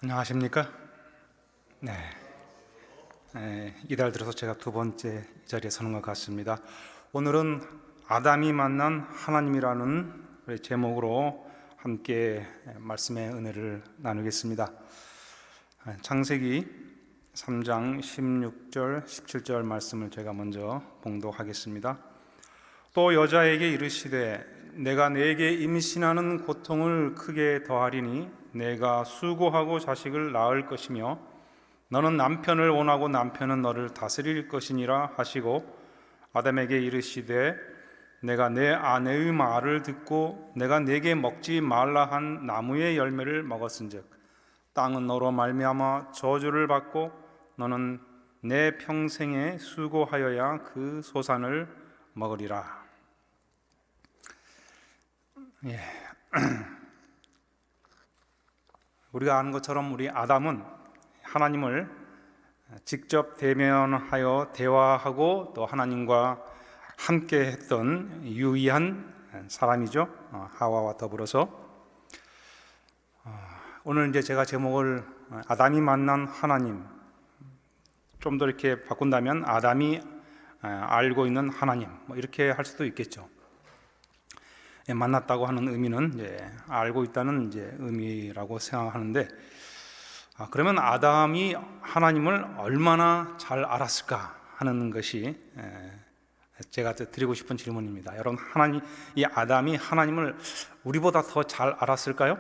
안녕하십니까? 네. 이달 들어서 제가 두 번째 이 자리에 서는 것 같습니다. 오늘은 아담이 만난 하나님이라는 제목으로 함께 말씀의 은혜를 나누겠습니다. 창세기 3장 16절, 17절 말씀을 제가 먼저 봉독하겠습니다. 또 여자에게 이르시되 내가 네게 임신하는 고통을 크게 더하리니 내가 수고하고 자식을 낳을 것이며 너는 남편을 원하고 남편은 너를 다스릴 것이니라 하시고 아담에게 이르시되 내가 내 아내의 말을 듣고 내가 네게 먹지 말라 한 나무의 열매를 먹었은즉 땅은 너로 말미암아 저주를 받고 너는 내 평생에 수고하여야 그 소산을 먹으리라. 우리가 아는 것처럼 우리 아담은 하나님을 직접 대면하여 대화하고 또 하나님과 함께 했던 유일한 사람이죠. 하와와 더불어서 오늘 이제 제가 제목을 아담이 만난 하나님, 좀 더 이렇게 바꾼다면 아담이 알고 있는 하나님, 이렇게 할 수도 있겠죠. 만났다고 하는 의미는 이제 알고 있다는 이제 의미라고 생각하는데, 그러면 아담이 하나님을 얼마나 잘 알았을까 하는 것이 제가 드리고 싶은 질문입니다. 여러분, 이 아담이 하나님을 우리보다 더 잘 알았을까요?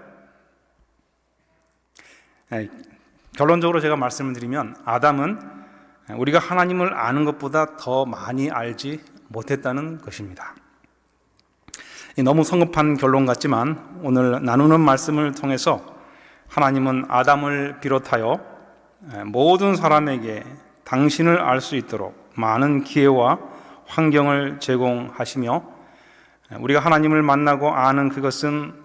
결론적으로 제가 말씀을 드리면 아담은 우리가 하나님을 아는 것보다 더 많이 알지 못했다는 것입니다. 너무 성급한 결론 같지만 오늘 나누는 말씀을 통해서 하나님은 아담을 비롯하여 모든 사람에게 당신을 알 수 있도록 많은 기회와 환경을 제공하시며 우리가 하나님을 만나고 아는 그것은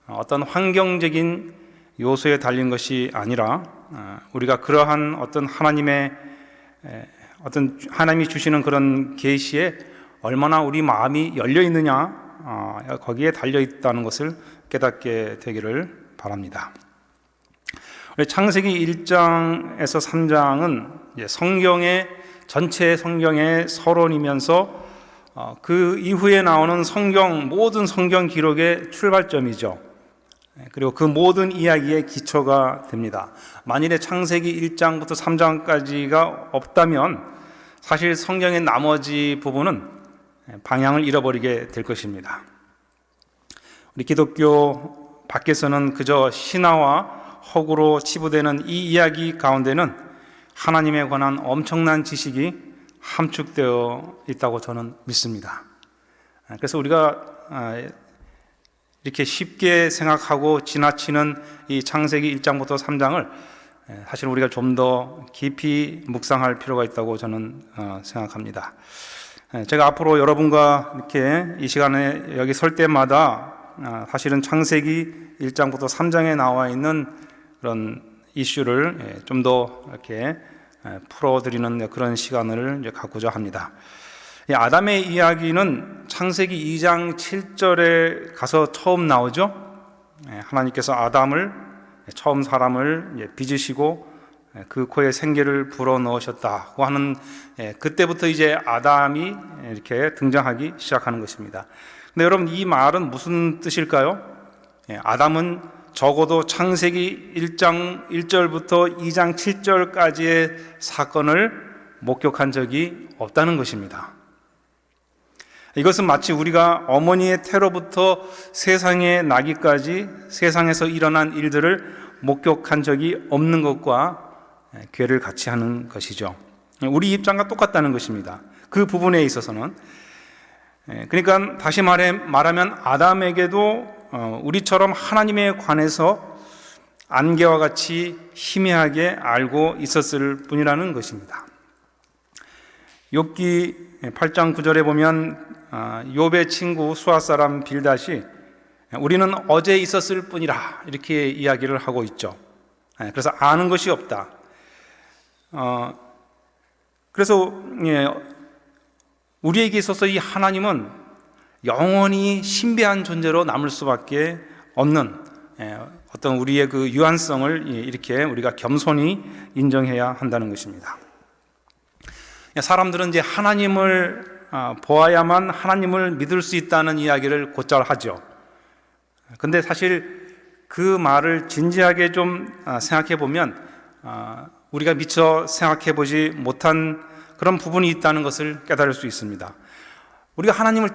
어떤 환경적인 요소에 달린 것이 아니라 우리가 그러한 어떤 하나님이 주시는 그런 계시에 얼마나 우리 마음이 열려 있느냐, 거기에 달려 있다는 것을 깨닫게 되기를 바랍니다. 창세기 1장에서 3장은 전체 성경의 서론이면서 그 이후에 나오는 모든 성경 기록의 출발점이죠. 그리고 그 모든 이야기의 기초가 됩니다. 만일에 창세기 1장부터 3장까지가 없다면 사실 성경의 나머지 부분은 방향을 잃어버리게 될 것입니다. 우리 기독교 밖에서는 그저 신화와 허구로 치부되는 이 이야기 가운데는 하나님에 관한 엄청난 지식이 함축되어 있다고 저는 믿습니다. 그래서 우리가 이렇게 쉽게 생각하고 지나치는 이 창세기 1장부터 3장을 사실 우리가 좀 더 깊이 묵상할 필요가 있다고 저는 생각합니다. 제가 앞으로 여러분과 이렇게 이 시간에 여기 설 때마다 사실은 창세기 1장부터 3장에 나와 있는 그런 이슈를 좀 더 이렇게 풀어드리는 그런 시간을 갖고자 합니다. 아담의 이야기는 창세기 2장 7절에 가서 처음 나오죠. 하나님께서 아담을 처음 사람을 빚으시고 그 코에 생기를 불어넣으셨다고 하는 그때부터 이제 아담이 이렇게 등장하기 시작하는 것입니다. 근데 여러분, 이 말은 무슨 뜻일까요? 아담은 적어도 창세기 1장 1절부터 2장 7절까지의 사건을 목격한 적이 없다는 것입니다. 이것은 마치 우리가 어머니의 태로부터 세상에 나기까지 세상에서 일어난 일들을 목격한 적이 없는 것과 괴를 같이 하는 것이죠. 우리 입장과 똑같다는 것입니다. 그 부분에 있어서는. 그러니까 다시 말하면 아담에게도 우리처럼 하나님에 관해서 안개와 같이 희미하게 알고 있었을 뿐이라는 것입니다. 욥기 8장 9절에 보면 욥의 친구 수아 사람 빌닷이 우리는 어제 있었을 뿐이라 이렇게 이야기를 하고 있죠. 그래서 아는 것이 없다. 그래서 우리에게 있어서 이 하나님은 영원히 신비한 존재로 남을 수밖에 없는 어떤 우리의 그 유한성을 이렇게 우리가 겸손히 인정해야 한다는 것입니다. 사람들은 이제 하나님을 보아야만 하나님을 믿을 수 있다는 이야기를 곧잘 하죠. 근데 사실 그 말을 진지하게 좀 생각해 보면 우리가 미처 생각해 보지 못한 그런 부분이 있다는 것을 깨달을 수 있습니다. 우리가 하나님을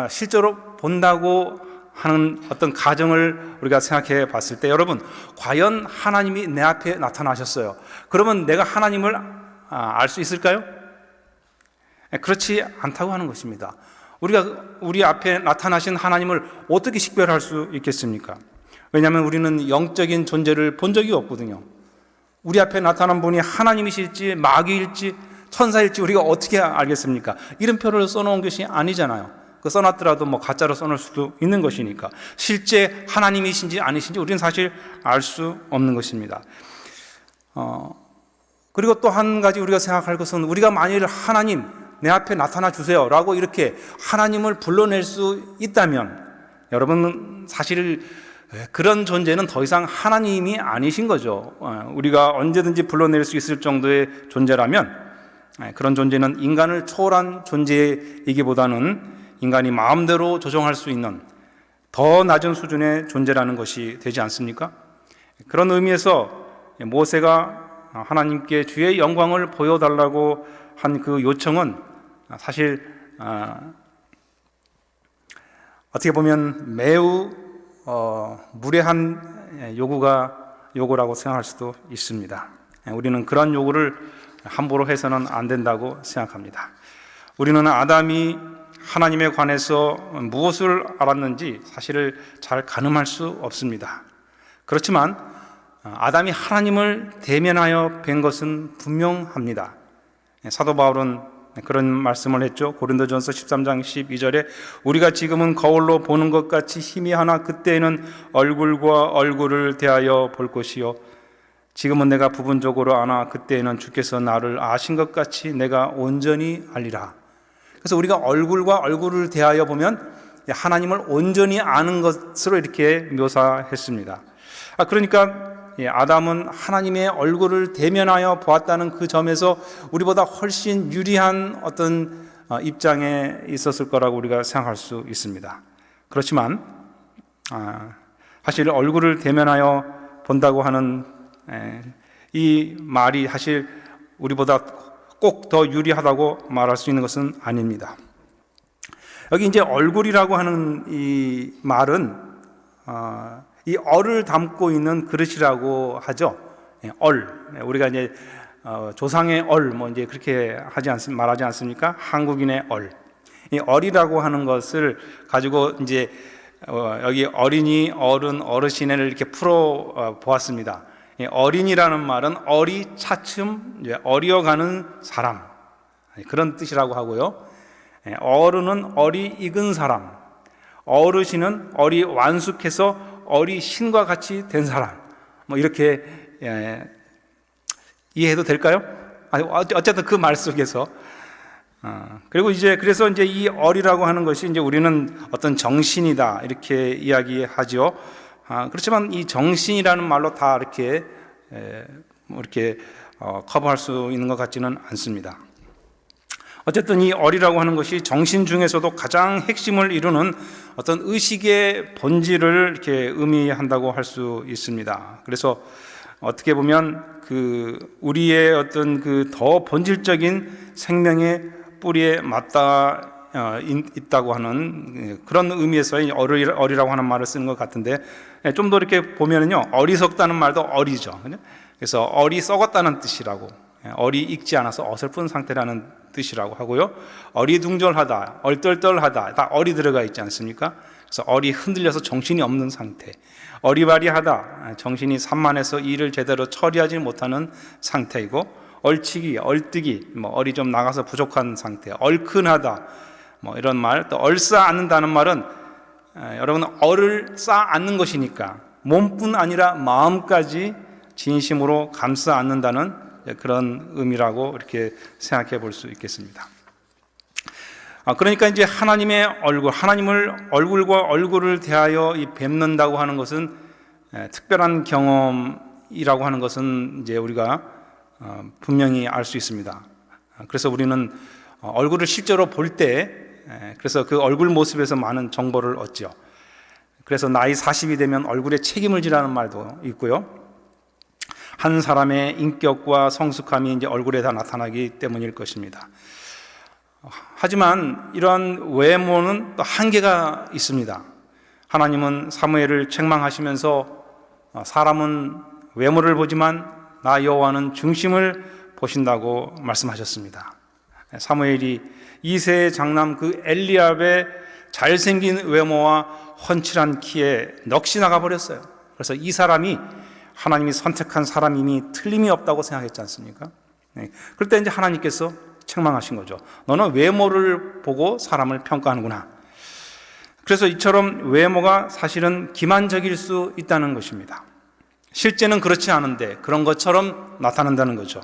실제로 본다고 하는 어떤 가정을 우리가 생각해 봤을 때, 여러분, 과연 하나님이 내 앞에 나타나셨어요. 그러면 내가 하나님을 알 수 있을까요? 그렇지 않다고 하는 것입니다. 우리가 우리 앞에 나타나신 하나님을 어떻게 식별할 수 있겠습니까? 왜냐하면 우리는 영적인 존재를 본 적이 없거든요. 우리 앞에 나타난 분이 하나님이실지 마귀일지 천사일지 우리가 어떻게 알겠습니까? 이름표를 써놓은 것이 아니잖아요. 그 써놨더라도 뭐 가짜로 써놓을 수도 있는 것이니까 실제 하나님이신지 아니신지 우리는 사실 알 수 없는 것입니다. 그리고 또 한 가지 우리가 생각할 것은, 우리가 만일 하나님 내 앞에 나타나 주세요 라고 이렇게 하나님을 불러낼 수 있다면, 여러분 사실 그런 존재는 더 이상 하나님이 아니신 거죠. 우리가 언제든지 불러낼 수 있을 정도의 존재라면 그런 존재는 인간을 초월한 존재이기보다는 인간이 마음대로 조정할 수 있는 더 낮은 수준의 존재라는 것이 되지 않습니까? 그런 의미에서 모세가 하나님께 주의 영광을 보여달라고 한 그 요청은 사실 어떻게 보면 매우 무례한 요구라고 생각할 수도 있습니다. 우리는 그런 요구를 함부로 해서는 안 된다고 생각합니다. 우리는 아담이 하나님에 관해서 무엇을 알았는지 사실을 잘 가늠할 수 없습니다. 그렇지만 아담이 하나님을 대면하여 뵌 것은 분명합니다. 사도 바울은 그런 말씀을 했죠. 고린도전서 13장 12절에 우리가 지금은 거울로 보는 것 같이 희미하나 그때에는 얼굴과 얼굴을 대하여 볼 것이요 지금은 내가 부분적으로 아나 그때에는 주께서 나를 아신 것 같이 내가 온전히 알리라. 그래서 우리가 얼굴과 얼굴을 대하여 보면 하나님을 온전히 아는 것으로 이렇게 묘사했습니다. 그러니까 아담은 하나님의 얼굴을 대면하여 보았다는 그 점에서 우리보다 훨씬 유리한 어떤 입장에 있었을 거라고 우리가 생각할 수 있습니다. 그렇지만 사실 얼굴을 대면하여 본다고 하는 이 말이 사실 우리보다 꼭 더 유리하다고 말할 수 있는 것은 아닙니다. 여기 이제 얼굴이라고 하는 이 말은 이 얼을 담고 있는 그릇이라고 하죠. 우리가 이제 조상의 뭐 이제 그렇게 말하지 않습니까? 한국인의 이 얼이라고 하는 것을 가지고 이제 여기 어린이, 어른, 어르신을 이렇게 풀어 보았습니다. 어린이라는 말은 어리 차츰 어려가는 사람, 그런 뜻이라고 하고요. 어른은 어리 익은 사람, 어르신은 어리 완숙해서 어리 신과 같이 된 사람, 뭐 이렇게 이해해도 될까요? 어쨌든 그 말 속에서 그리고 그래서 이제 이 어리라고 하는 것이 이제 우리는 어떤 정신이다 이렇게 이야기하죠. 그렇지만 이 정신이라는 말로 다 이렇게 커버할 수 있는 것 같지는 않습니다. 어쨌든 이 어리라고 하는 것이 정신 중에서도 가장 핵심을 이루는 어떤 의식의 본질을 이렇게 의미한다고 할 수 있습니다. 그래서 어떻게 보면 우리의 어떤 더 본질적인 생명의 뿌리에 맞닿아 있다고 하는 그런 의미에서 어리라고 하는 말을 쓰는 것 같은데, 좀 더 이렇게 보면은요, 어리석다는 말도 어리죠. 그래서 어리 썩었다는 뜻이라고, 어리 익지 않아서 어설픈 상태라는 뜻이라고 하고요. 어리둥절하다, 얼떨떨하다, 다 어리 들어가 있지 않습니까? 그래서 어리 흔들려서 정신이 없는 상태, 어리바리하다, 정신이 산만해서 일을 제대로 처리하지 못하는 상태이고, 얼치기, 얼뜨기, 얼이 좀 나가서 부족한 상태, 얼큰하다, 이런 말. 또 얼싸 안는다는 말은 여러분 얼을 쌓아 안는 것이니까 몸뿐 아니라 마음까지 진심으로 감싸 안는다는 그런 의미라고 이렇게 생각해 볼 수 있겠습니다. 그러니까 이제 하나님의 얼굴, 하나님을 얼굴과 얼굴을 대하여 뵙는다고 하는 것은 특별한 경험이라고 하는 것은 이제 우리가 분명히 알 수 있습니다. 그래서 우리는 얼굴을 실제로 볼 때, 그래서 그 얼굴 모습에서 많은 정보를 얻죠. 그래서 나이 40이 되면 얼굴에 책임을 지라는 말도 있고요. 한 사람의 인격과 성숙함이 이제 얼굴에 다 나타나기 때문일 것입니다. 하지만 이러한 외모는 또 한계가 있습니다. 하나님은 사무엘을 책망하시면서 사람은 외모를 보지만 나 여호와는 중심을 보신다고 말씀하셨습니다. 사무엘이 2세의 장남 그 엘리압의 잘생긴 외모와 훤칠한 키에 넋이 나가버렸어요. 그래서 이 사람이 하나님이 선택한 사람임이 틀림이 없다고 생각했지 않습니까? 그럴 때 이제 하나님께서 책망하신 거죠. 너는 외모를 보고 사람을 평가하는구나. 그래서 이처럼 외모가 사실은 기만적일 수 있다는 것입니다. 실제는 그렇지 않은데 그런 것처럼 나타난다는 거죠.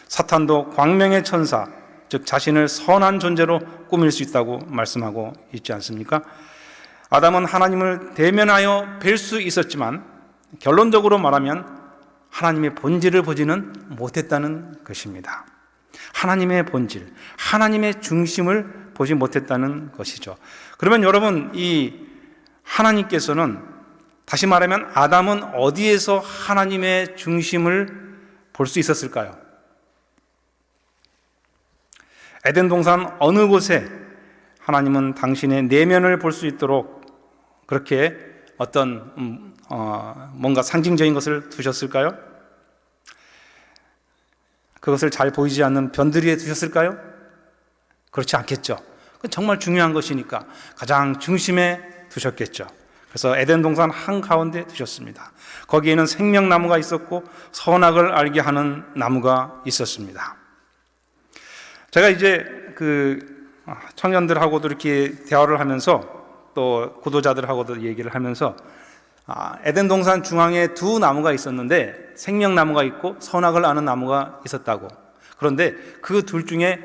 사탄도 광명의 천사, 즉 자신을 선한 존재로 꾸밀 수 있다고 말씀하고 있지 않습니까? 아담은 하나님을 대면하여 뵐 수 있었지만 결론적으로 말하면 하나님의 본질을 보지는 못했다는 것입니다. 하나님의 본질, 하나님의 중심을 보지 못했다는 것이죠. 그러면 여러분, 이 하나님께서는, 다시 말하면 아담은 어디에서 하나님의 중심을 볼 수 있었을까요? 에덴 동산 어느 곳에 하나님은 당신의 내면을 볼 수 있도록 그렇게 어떤 뭔가 상징적인 것을 두셨을까요? 그것을 잘 보이지 않는 변두리에 두셨을까요? 그렇지 않겠죠. 그건 정말 중요한 것이니까 가장 중심에 두셨겠죠. 그래서 에덴 동산 한가운데 두셨습니다. 거기에는 생명나무가 있었고 선악을 알게 하는 나무가 있었습니다. 제가 이제 그 청년들하고도 이렇게 대화를 하면서 또 구도자들하고도 얘기를 하면서 에덴 동산 중앙에 두 나무가 있었는데 생명나무가 있고 선악을 아는 나무가 있었다고. 그런데 그 둘 중에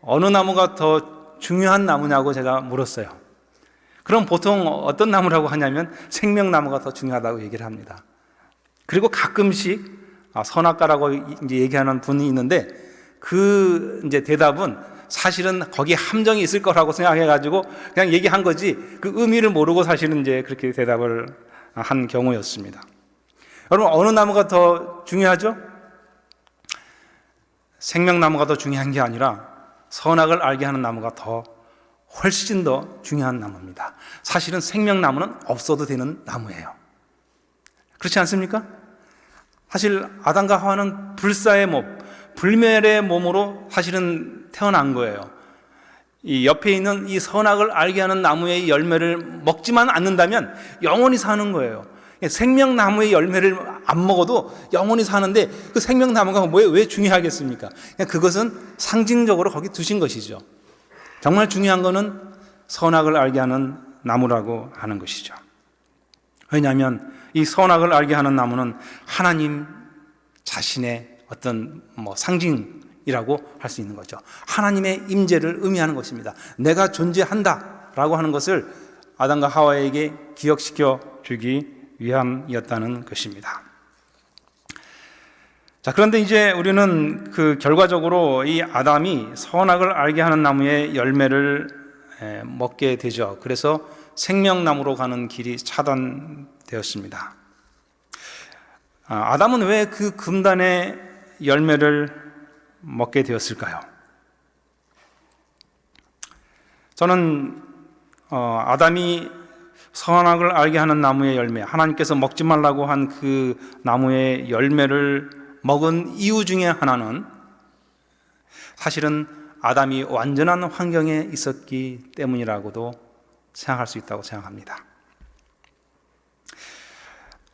어느 나무가 더 중요한 나무냐고 제가 물었어요. 그럼 보통 어떤 나무라고 하냐면 생명나무가 더 중요하다고 얘기를 합니다. 그리고 가끔씩 선악과라고 이제 얘기하는 분이 있는데 그 이제 대답은 사실은 거기에 함정이 있을 거라고 생각해가지고 그냥 얘기한 거지 그 의미를 모르고 사실은 이제 그렇게 대답을 한 경우였습니다. 여러분, 어느 나무가 더 중요하죠? 생명나무가 더 중요한 게 아니라 선악을 알게 하는 나무가 훨씬 더 중요한 나무입니다. 사실은 생명나무는 없어도 되는 나무예요. 그렇지 않습니까? 사실 아담과 하와는 불사의 몸, 불멸의 몸으로 사실은 태어난 거예요. 이 옆에 있는 이 선악을 알게 하는 나무의 열매를 먹지만 않는다면 영원히 사는 거예요. 생명나무의 열매를 안 먹어도 영원히 사는데 그 생명나무가 왜 중요하겠습니까? 그것은 상징적으로 거기 두신 것이죠. 정말 중요한 것은 선악을 알게 하는 나무라고 하는 것이죠. 왜냐하면 이 선악을 알게 하는 나무는 하나님 자신의 어떤 상징이라고 할 수 있는 거죠. 하나님의 임재를 의미하는 것입니다. 내가 존재한다라고 하는 것을 아담과 하와에게 기억시켜 주기 위함이었다는 것입니다. 자, 그런데 이제 우리는 그 결과적으로 이 아담이 선악을 알게 하는 나무의 열매를 먹게 되죠. 그래서 생명나무로 가는 길이 차단되었습니다. 아담은 왜 그 금단의 열매를 먹게 되었을까요? 저는 아담이 선악을 알게 하는 나무의 열매, 하나님께서 먹지 말라고 한 그 나무의 열매를 먹은 이유 중에 하나는 사실은 아담이 완전한 환경에 있었기 때문이라고도 생각할 수 있다고 생각합니다.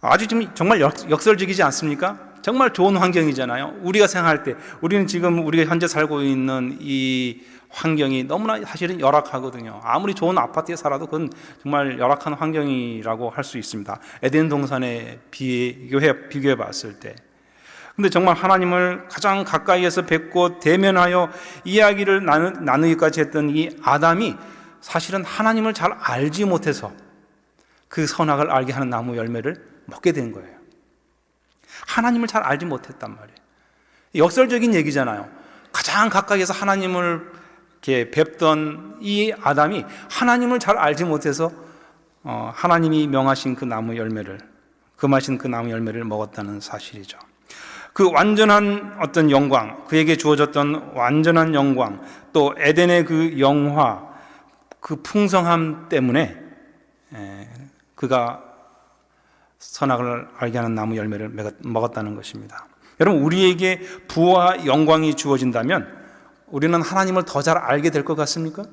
아주 지금 정말 역설적이지 않습니까? 정말 좋은 환경이잖아요. 우리가 생각할 때, 우리는 지금 우리가 현재 살고 있는 이 환경이 너무나 사실은 열악하거든요. 아무리 좋은 아파트에 살아도 그건 정말 열악한 환경이라고 할 수 있습니다. 에덴 동산에 비교해 봤을 때. 근데 정말 하나님을 가장 가까이에서 뵙고 대면하여 이야기를 나누기까지 했던 이 아담이 사실은 하나님을 잘 알지 못해서 그 선악을 알게 하는 나무 열매를 먹게 된 거예요. 하나님을 잘 알지 못했단 말이에요. 역설적인 얘기잖아요. 가장 가까이에서 하나님을 이렇게 뵙던 이 아담이 하나님을 잘 알지 못해서 하나님이 명하신 그 나무 열매를, 금하신 그 나무 열매를 먹었다는 사실이죠. 그 완전한 어떤 영광, 그에게 주어졌던 완전한 영광, 또 에덴의 그 영화, 그 풍성함 때문에 그가 선악을 알게 하는 나무 열매를 먹었다는 것입니다. 여러분, 우리에게 부와 영광이 주어진다면 우리는 하나님을 더 잘 알게 될 것 같습니까?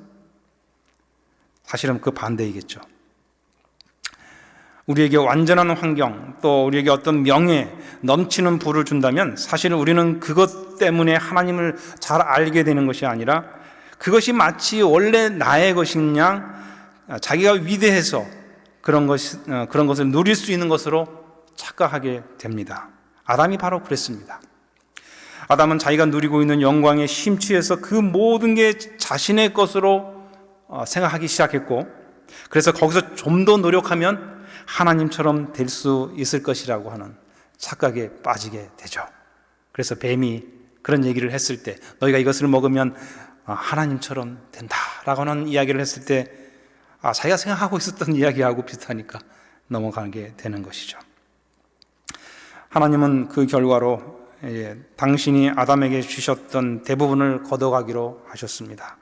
사실은 그 반대이겠죠. 우리에게 완전한 환경, 또 우리에게 어떤 명예, 넘치는 부를 준다면 사실은 우리는 그것 때문에 하나님을 잘 알게 되는 것이 아니라 그것이 마치 원래 나의 것인 양 자기가 위대해서 그런 것을 누릴 수 있는 것으로 착각하게 됩니다. 아담이 바로 그랬습니다. 아담은 자기가 누리고 있는 영광에 심취해서 그 모든 게 자신의 것으로 생각하기 시작했고, 그래서 거기서 좀 더 노력하면 하나님처럼 될 수 있을 것이라고 하는 착각에 빠지게 되죠. 그래서 뱀이 그런 얘기를 했을 때, 너희가 이것을 먹으면 하나님처럼 된다라고 하는 이야기를 했을 때 자기가 생각하고 있었던 이야기하고 비슷하니까 넘어가게 되는 것이죠. 하나님은 그 결과로 당신이 아담에게 주셨던 대부분을 걷어가기로 하셨습니다.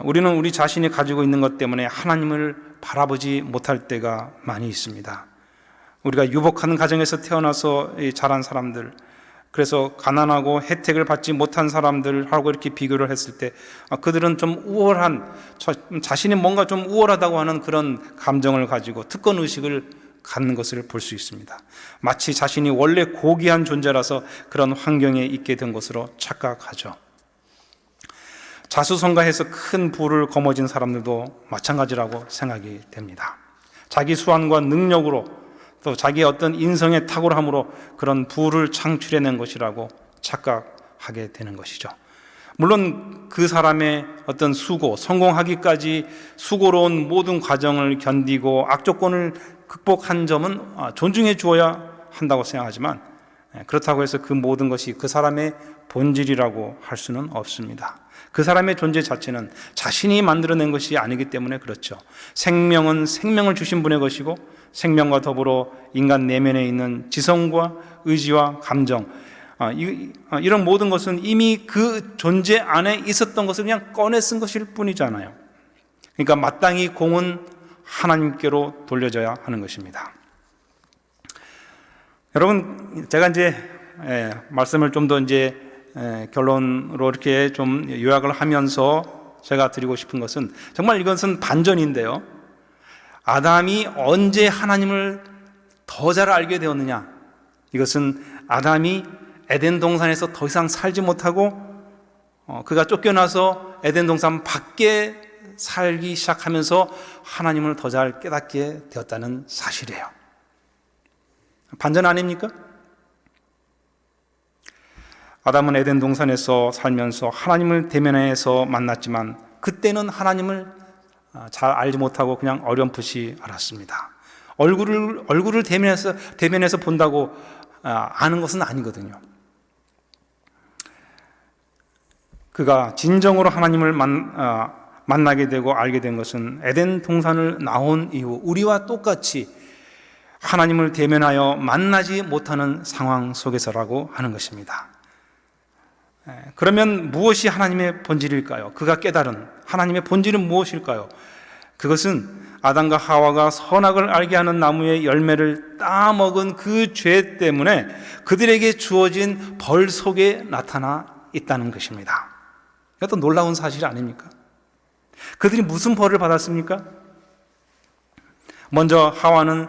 우리는 우리 자신이 가지고 있는 것 때문에 하나님을 바라보지 못할 때가 많이 있습니다. 우리가 유복한 가정에서 태어나서 자란 사람들, 그래서 가난하고 혜택을 받지 못한 사람들하고 이렇게 비교를 했을 때 그들은 좀 우월한, 자신이 뭔가 좀 우월하다고 하는 그런 감정을 가지고 특권의식을 갖는 것을 볼 수 있습니다. 마치 자신이 원래 고귀한 존재라서 그런 환경에 있게 된 것으로 착각하죠. 자수성가해서 큰 부를 거머쥔 사람들도 마찬가지라고 생각이 됩니다. 자기 수완과 능력으로, 또 자기의 어떤 인성의 탁월함으로 그런 부를 창출해낸 것이라고 착각하게 되는 것이죠. 물론 그 사람의 어떤 수고, 성공하기까지 수고로운 모든 과정을 견디고 악조건을 극복한 점은 존중해 주어야 한다고 생각하지만, 그렇다고 해서 그 모든 것이 그 사람의 본질이라고 할 수는 없습니다. 그 사람의 존재 자체는 자신이 만들어낸 것이 아니기 때문에 그렇죠. 생명은 생명을 주신 분의 것이고, 생명과 더불어 인간 내면에 있는 지성과 의지와 감정, 이런 모든 것은 이미 그 존재 안에 있었던 것을 그냥 꺼내 쓴 것일 뿐이잖아요. 그러니까 마땅히 공은 하나님께로 돌려져야 하는 것입니다. 여러분, 제가 이제 말씀을 좀 더 이제 결론으로 이렇게 좀 요약을 하면서 제가 드리고 싶은 것은, 정말 이것은 반전인데요. 아담이 언제 하나님을 더 잘 알게 되었느냐? 이것은 아담이 에덴 동산에서 더 이상 살지 못하고 그가 쫓겨나서 에덴 동산 밖에 살기 시작하면서 하나님을 더 잘 깨닫게 되었다는 사실이에요. 반전 아닙니까? 아담은 에덴 동산에서 살면서 하나님을 대면해서 만났지만 그때는 하나님을 잘 알지 못하고 그냥 어렴풋이 알았습니다. 얼굴을 대면해서 본다고 아는 것은 아니거든요. 그가 진정으로 하나님을 만나게 되고 알게 된 것은 에덴 동산을 나온 이후 우리와 똑같이 하나님을 대면하여 만나지 못하는 상황 속에서라고 하는 것입니다. 그러면 무엇이 하나님의 본질일까요? 그가 깨달은 하나님의 본질은 무엇일까요? 그것은 아담과 하와가 선악을 알게 하는 나무의 열매를 따먹은 그 죄 때문에 그들에게 주어진 벌 속에 나타나 있다는 것입니다. 이것도 놀라운 사실 아닙니까? 그들이 무슨 벌을 받았습니까? 먼저 하와는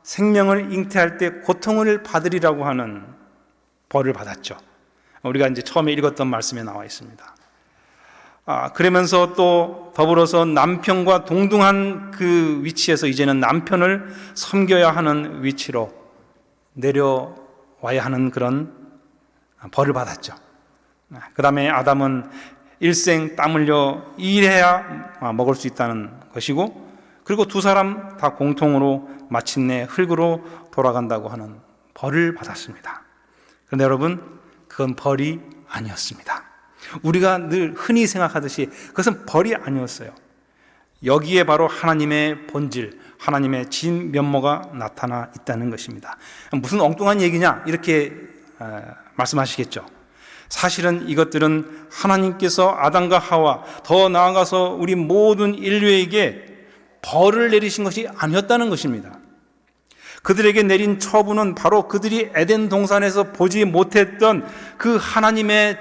생명을 잉태할 때 고통을 받으리라고 하는 벌을 받았죠. 우리가 이제 처음에 읽었던 말씀에 나와 있습니다. 그러면서 또 더불어서 남편과 동등한 그 위치에서 이제는 남편을 섬겨야 하는 위치로 내려와야 하는 그런 벌을 받았죠. 그 다음에 아담은 일생 땀 흘려 일해야 먹을 수 있다는 것이고, 그리고 두 사람 다 공통으로 마침내 흙으로 돌아간다고 하는 벌을 받았습니다. 그런데 여러분, 그건 벌이 아니었습니다. 우리가 늘 흔히 생각하듯이 그것은 벌이 아니었어요. 여기에 바로 하나님의 본질, 하나님의 진면모가 나타나 있다는 것입니다. 무슨 엉뚱한 얘기냐 이렇게 말씀하시겠죠. 사실은 이것들은 하나님께서 아담과 하와, 더 나아가서 우리 모든 인류에게 벌을 내리신 것이 아니었다는 것입니다. 그들에게 내린 처분은 바로 그들이 에덴 동산에서 보지 못했던 그 하나님의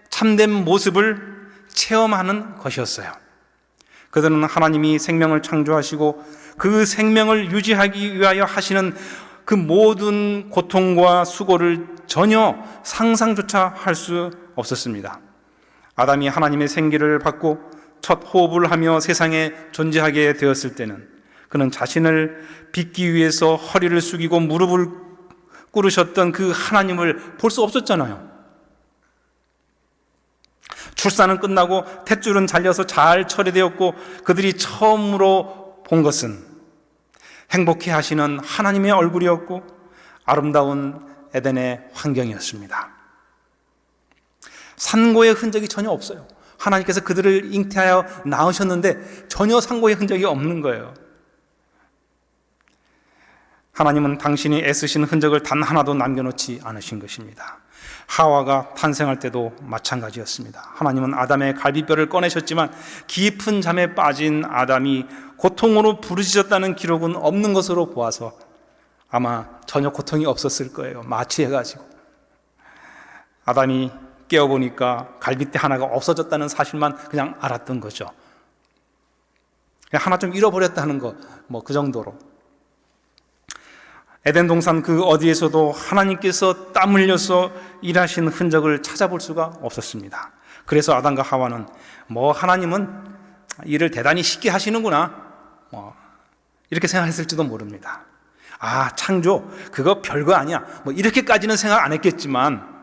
참된 모습을 체험하는 것이었어요. 그들은 하나님이 생명을 창조하시고 그 생명을 유지하기 위하여 하시는 그 모든 고통과 수고를 전혀 상상조차 할 수 없었습니다. 아담이 하나님의 생기를 받고 첫 호흡을 하며 세상에 존재하게 되었을 때는 그는 자신을 빚기 위해서 허리를 숙이고 무릎을 꿇으셨던 그 하나님을 볼 수 없었잖아요. 출산은 끝나고 탯줄은 잘려서 잘 처리되었고 그들이 처음으로 본 것은 행복해 하시는 하나님의 얼굴이었고 아름다운 에덴의 환경이었습니다. 산고의 흔적이 전혀 없어요. 하나님께서 그들을 잉태하여 낳으셨는데 전혀 산고의 흔적이 없는 거예요. 하나님은 당신이 애쓰신 흔적을 단 하나도 남겨놓지 않으신 것입니다. 하와가 탄생할 때도 마찬가지였습니다. 하나님은 아담의 갈비뼈를 꺼내셨지만 깊은 잠에 빠진 아담이 고통으로 부르짖었다는 기록은 없는 것으로 보아서 아마 전혀 고통이 없었을 거예요. 마취해가지고. 아담이 깨어보니까 갈비뼈 하나가 없어졌다는 사실만 그냥 알았던 거죠. 하나 좀 잃어버렸다는 거, 그 정도로. 에덴 동산 그 어디에서도 하나님께서 땀 흘려서 일하신 흔적을 찾아볼 수가 없었습니다. 그래서 아담과 하와는 하나님은 일을 대단히 쉽게 하시는구나 이렇게 생각했을지도 모릅니다. 창조 그거 별거 아니야 이렇게까지는 생각 안 했겠지만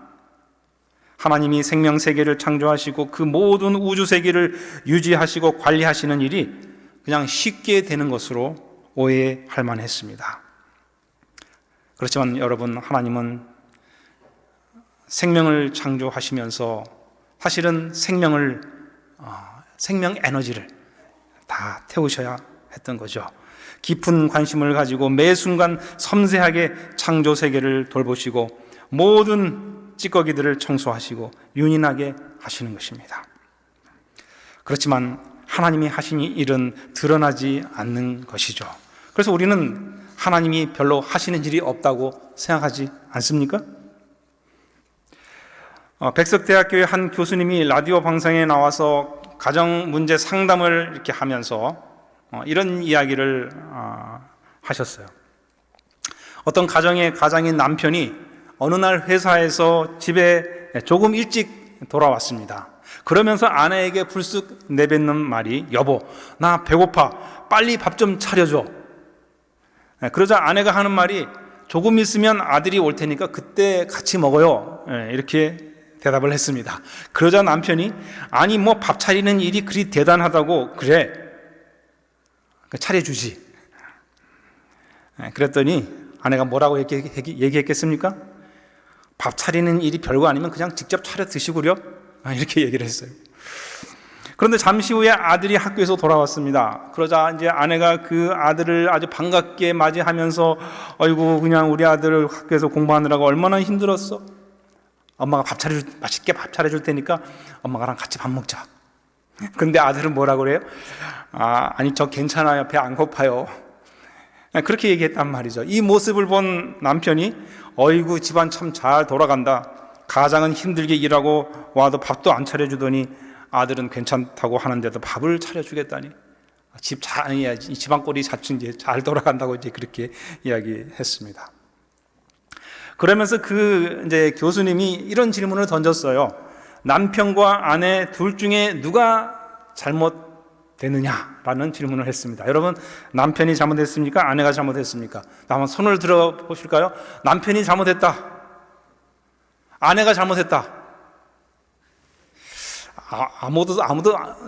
하나님이 생명 세계를 창조하시고 그 모든 우주 세계를 유지하시고 관리하시는 일이 그냥 쉽게 되는 것으로 오해할 만했습니다. 그렇지만 여러분, 하나님은 생명을 창조하시면서 사실은 생명 에너지를 다 태우셔야 했던 거죠. 깊은 관심을 가지고 매 순간 섬세하게 창조 세계를 돌보시고 모든 찌꺼기들을 청소하시고 윤인하게 하시는 것입니다. 그렇지만 하나님이 하신 일은 드러나지 않는 것이죠. 그래서 우리는 하나님이 별로 하시는 일이 없다고 생각하지 않습니까? 백석대학교의 한 교수님이 라디오 방송에 나와서 가정 문제 상담을 이렇게 하면서 이런 이야기를 하셨어요. 어떤 가정의 가장인 남편이 어느 날 회사에서 집에 조금 일찍 돌아왔습니다. 그러면서 아내에게 불쑥 내뱉는 말이 여보, 나 배고파. 빨리 밥 좀 차려줘. 그러자 아내가 하는 말이 조금 있으면 아들이 올 테니까 그때 같이 먹어요. 이렇게 대답을 했습니다. 그러자 남편이 아니 밥 차리는 일이 그리 대단하다고 그래. 차려주지. 그랬더니 아내가 뭐라고 얘기했겠습니까? 밥 차리는 일이 별거 아니면 그냥 직접 차려 드시구려. 이렇게 얘기를 했어요. 그런데 잠시 후에 아들이 학교에서 돌아왔습니다. 그러자 이제 아내가 그 아들을 아주 반갑게 맞이하면서 아이고 그냥 우리 아들 학교에서 공부하느라고 얼마나 힘들었어. 엄마가 맛있게 밥 차려줄 테니까 엄마랑 같이 밥 먹자. 근데 아들은 뭐라고 그래요? 아니 저 괜찮아요. 배 안 고파요. 그렇게 얘기했단 말이죠. 이 모습을 본 남편이 어이구 집안 참 잘 돌아간다. 가장은 힘들게 일하고 와도 밥도 안 차려주더니 아들은 괜찮다고 하는데도 밥을 차려주겠다니. 이 집안 꼴이 이제 잘 돌아간다고 이제 그렇게 이야기했습니다. 그러면서 이제 교수님이 이런 질문을 던졌어요. 남편과 아내 둘 중에 누가 잘못되느냐라는 질문을 했습니다. 여러분, 남편이 잘못했습니까? 아내가 잘못했습니까? 한번 손을 들어 보실까요? 남편이 잘못했다. 아내가 잘못했다. 아무도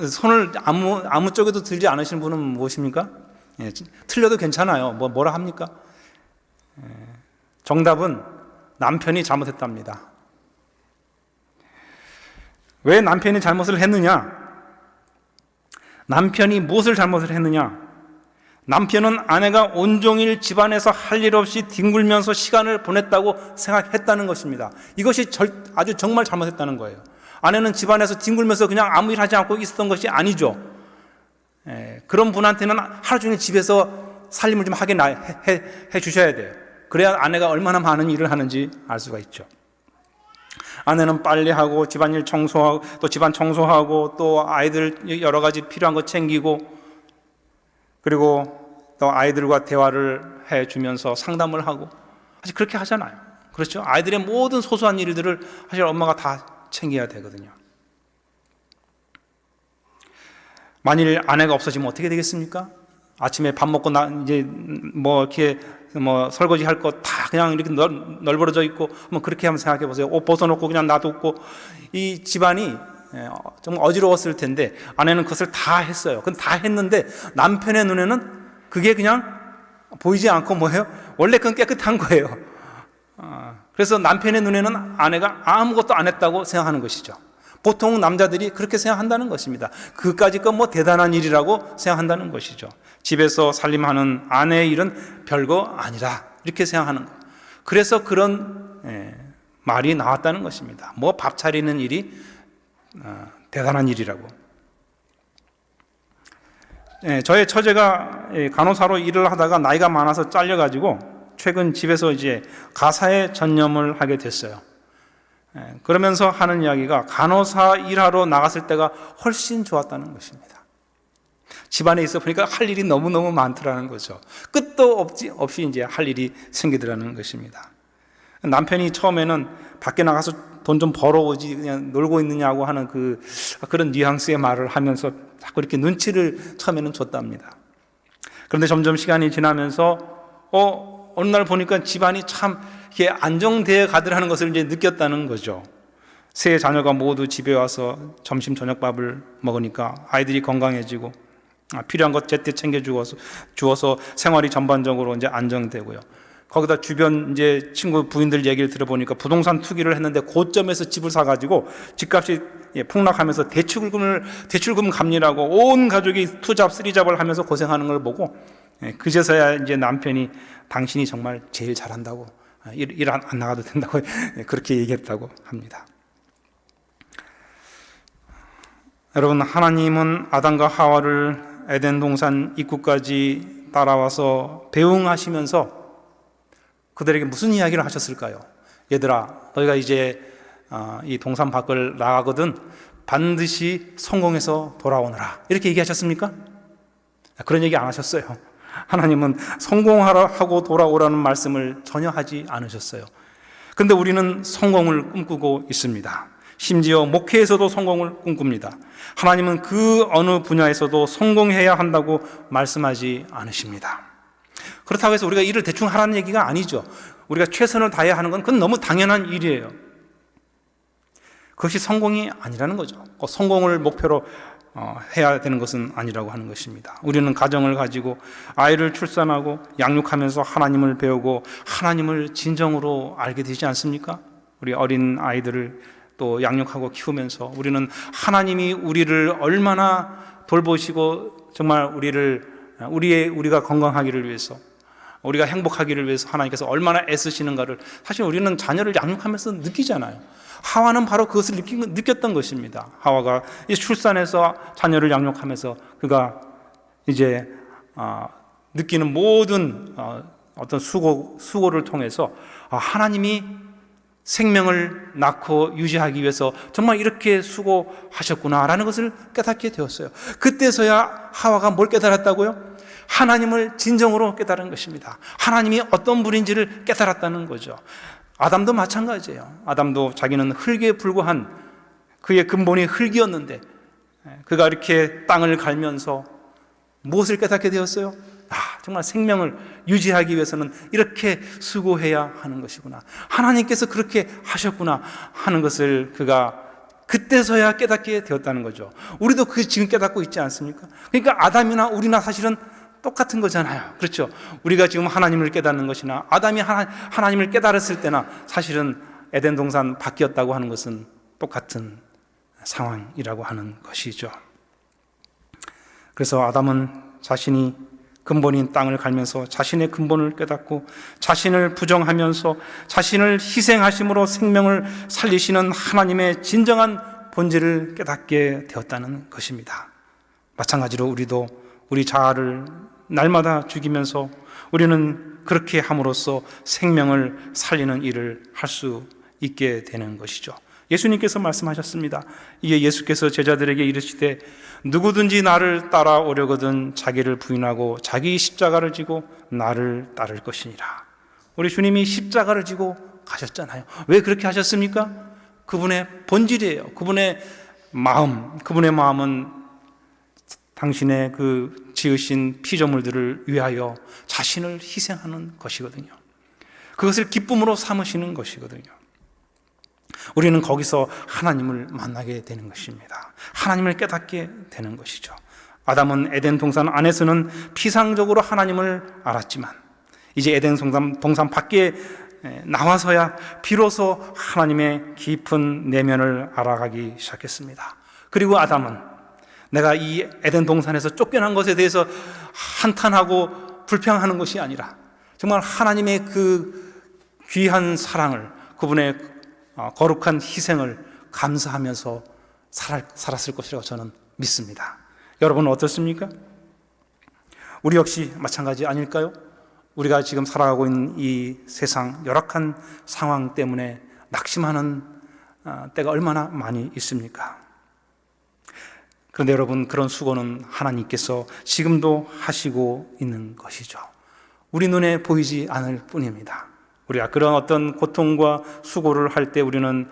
손을 아무 쪽에도 들지 않으시는 분은 무엇입니까? 틀려도 괜찮아요. 뭐라 합니까? 정답은 남편이 잘못했답니다. 왜 남편이 잘못을 했느냐? 남편이 무엇을 잘못을 했느냐? 남편은 아내가 온종일 집안에서 할 일 없이 뒹굴면서 시간을 보냈다고 생각했다는 것입니다. 이것이 아주 정말 잘못했다는 거예요. 아내는 집안에서 뒹굴면서 그냥 아무 일 하지 않고 있었던 것이 아니죠. 그런 분한테는 하루 종일 집에서 살림을 좀 하게 해 주셔야 돼요. 그래야 아내가 얼마나 많은 일을 하는지 알 수가 있죠. 아내는 빨래하고 집안일 청소하고 또 집안 청소하고 또 아이들 여러 가지 필요한 거 챙기고 그리고 또 아이들과 대화를 해주면서 상담을 하고 사실 그렇게 하잖아요. 그렇죠? 아이들의 모든 소소한 일들을 사실 엄마가 다 챙겨야 되거든요. 만일 아내가 없어지면 어떻게 되겠습니까? 아침에 밥 먹고 이제 이렇게 설거지 할 거 다 그냥 이렇게 널브러져 있고 한번 그렇게 한번 생각해 보세요. 옷 벗어놓고 그냥 놔뒀고 이 집안이 좀 어지러웠을 텐데 아내는 그것을 다 했어요. 그건 다 했는데 남편의 눈에는 그게 그냥 보이지 않고 뭐예요? 원래 그건 깨끗한 거예요. 그래서 남편의 눈에는 아내가 아무것도 안 했다고 생각하는 것이죠. 보통 남자들이 그렇게 생각한다는 것입니다. 그까짓 건 대단한 일이라고 생각한다는 것이죠. 집에서 살림하는 아내의 일은 별거 아니라 이렇게 생각하는 거예요. 그래서 그런 말이 나왔다는 것입니다. 밥 차리는 일이 대단한 일이라고. 저의 처제가 간호사로 일을 하다가 나이가 많아서 잘려가지고 최근 집에서 이제 가사에 전념을 하게 됐어요. 그러면서 하는 이야기가 간호사 일하러 나갔을 때가 훨씬 좋았다는 것입니다. 집안에 있어 보니까 할 일이 너무너무 많더라는 거죠. 끝도 없이 이제 할 일이 생기더라는 것입니다. 남편이 처음에는 밖에 나가서 돈 좀 벌어오지 그냥 놀고 있느냐고 하는 그런 뉘앙스의 말을 하면서 자꾸 이렇게 눈치를 처음에는 줬답니다. 그런데 점점 시간이 지나면서 어느 날 보니까 집안이 참 이렇게 안정되어 가더라는 것을 이제 느꼈다는 거죠. 세 자녀가 모두 집에 와서 점심 저녁밥을 먹으니까 아이들이 건강해지고 필요한 것 제때 챙겨 주어서 생활이 전반적으로 이제 안정되고요. 거기다 주변 이제 친구 부인들 얘기를 들어보니까 부동산 투기를 했는데 고점에서 집을 사가지고 집값이 폭락하면서 대출금 갚느라고 온 가족이 투잡 쓰리잡을 하면서 고생하는 걸 보고 그제서야 이제 남편이 당신이 정말 제일 잘한다고 일 안 나가도 된다고 그렇게 얘기했다고 합니다. 여러분, 하나님은 아담과 하와를 에덴 동산 입구까지 따라와서 배웅하시면서 그들에게 무슨 이야기를 하셨을까요? 얘들아, 너희가 이제 이 동산 밖을 나가거든 반드시 성공해서 돌아오너라, 이렇게 얘기하셨습니까? 그런 얘기 안 하셨어요. 하나님은 성공하고 돌아오라는 말씀을 전혀 하지 않으셨어요. 그런데 우리는 성공을 꿈꾸고 있습니다. 심지어 목회에서도 성공을 꿈꿉니다. 하나님은 그 어느 분야에서도 성공해야 한다고 말씀하지 않으십니다. 그렇다고 해서 우리가 일을 대충 하라는 얘기가 아니죠. 우리가 최선을 다해야 하는 건 그건 너무 당연한 일이에요. 그것이 성공이 아니라는 거죠. 성공을 목표로 해야 되는 것은 아니라고 하는 것입니다. 우리는 가정을 가지고 아이를 출산하고 양육하면서 하나님을 배우고 하나님을 진정으로 알게 되지 않습니까? 우리 어린 아이들을 또 양육하고 키우면서 우리는 하나님이 우리를 얼마나 돌보시고 정말 우리가 건강하기를 위해서, 우리가 행복하기를 위해서 하나님께서 얼마나 애쓰시는가를 사실 우리는 자녀를 양육하면서 느끼잖아요. 하와는 바로 그것을 느꼈던 것입니다. 하와가 출산해서 자녀를 양육하면서 그가 이제 느끼는 모든 어떤 수고를 통해서 하나님이 생명을 낳고 유지하기 위해서 정말 이렇게 수고하셨구나라는 것을 깨닫게 되었어요. 그때서야 하와가 뭘 깨달았다고요? 하나님을 진정으로 깨달은 것입니다. 하나님이 어떤 분인지를 깨달았다는 거죠. 아담도 마찬가지예요. 아담도 자기는 흙에 불과한, 그의 근본이 흙이었는데 그가 이렇게 땅을 갈면서 무엇을 깨닫게 되었어요? 정말 생명을 유지하기 위해서는 이렇게 수고해야 하는 것이구나, 하나님께서 그렇게 하셨구나 하는 것을 그가 그때서야 깨닫게 되었다는 거죠. 우리도 지금 깨닫고 있지 않습니까? 그러니까 아담이나 우리나 사실은 똑같은 거잖아요. 그렇죠? 우리가 지금 하나님을 깨닫는 것이나 아담이 하나님을 깨달았을 때나 사실은 에덴 동산 바뀌었다고 하는 것은 똑같은 상황이라고 하는 것이죠. 그래서 아담은 자신이 근본인 땅을 갈면서 자신의 근본을 깨닫고 자신을 부정하면서 자신을 희생하심으로 생명을 살리시는 하나님의 진정한 본질을 깨닫게 되었다는 것입니다. 마찬가지로 우리도 우리 자아를 날마다 죽이면서 우리는 그렇게 함으로써 생명을 살리는 일을 할 수 있게 되는 것이죠. 예수님께서 말씀하셨습니다. 이에 예수께서 제자들에게 이르시되 누구든지 나를 따라오려거든 자기를 부인하고 자기 십자가를 지고 나를 따를 것이니라. 우리 주님이 십자가를 지고 가셨잖아요. 왜 그렇게 하셨습니까? 그분의 본질이에요. 그분의 마음은 당신의 그 지으신 피조물들을 위하여 자신을 희생하는 것이거든요. 그것을 기쁨으로 삼으시는 것이거든요. 우리는 거기서 하나님을 만나게 되는 것입니다. 하나님을 깨닫게 되는 것이죠. 아담은 에덴 동산 안에서는 피상적으로 하나님을 알았지만 이제 에덴 동산 밖에 나와서야 비로소 하나님의 깊은 내면을 알아가기 시작했습니다. 그리고 아담은 내가 이 에덴 동산에서 쫓겨난 것에 대해서 한탄하고 불평하는 것이 아니라 정말 하나님의 그 귀한 사랑을, 그분의 거룩한 희생을 감사하면서 살았을 것이라고 저는 믿습니다. 여러분은 어떻습니까? 우리 역시 마찬가지 아닐까요? 우리가 지금 살아가고 있는 이 세상 열악한 상황 때문에 낙심하는 때가 얼마나 많이 있습니까? 그런데 여러분, 그런 수고는 하나님께서 지금도 하시고 있는 것이죠. 우리 눈에 보이지 않을 뿐입니다. 우리가 그런 어떤 고통과 수고를 할 때 우리는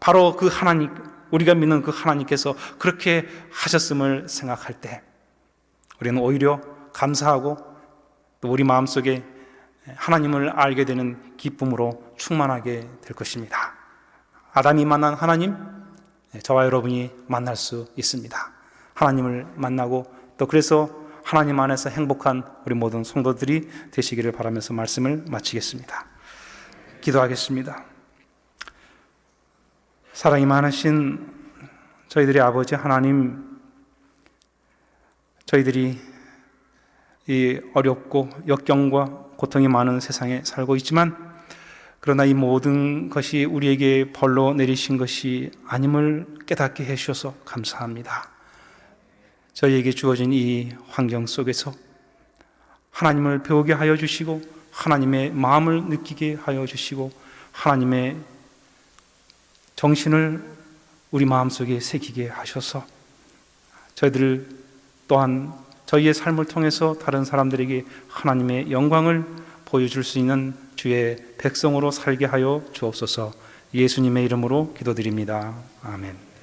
바로 그 하나님, 우리가 믿는 그 하나님께서 그렇게 하셨음을 생각할 때 우리는 오히려 감사하고 또 우리 마음속에 하나님을 알게 되는 기쁨으로 충만하게 될 것입니다. 아담이 만난 하나님, 저와 여러분이 만날 수 있습니다. 하나님을 만나고 또 그래서 하나님 안에서 행복한 우리 모든 성도들이 되시기를 바라면서 말씀을 마치겠습니다. 기도하겠습니다. 사랑이 많으신 저희들의 아버지 하나님, 저희들이 이 어렵고 역경과 고통이 많은 세상에 살고 있지만 그러나 이 모든 것이 우리에게 벌로 내리신 것이 아님을 깨닫게 해주셔서 감사합니다. 저희에게 주어진 이 환경 속에서 하나님을 배우게 하여 주시고 하나님의 마음을 느끼게 하여 주시고 하나님의 정신을 우리 마음속에 새기게 하셔서 저희들 또한 저희의 삶을 통해서 다른 사람들에게 하나님의 영광을 보여줄 수 있는 주의 백성으로 살게 하여 주옵소서. 예수님의 이름으로 기도드립니다. 아멘.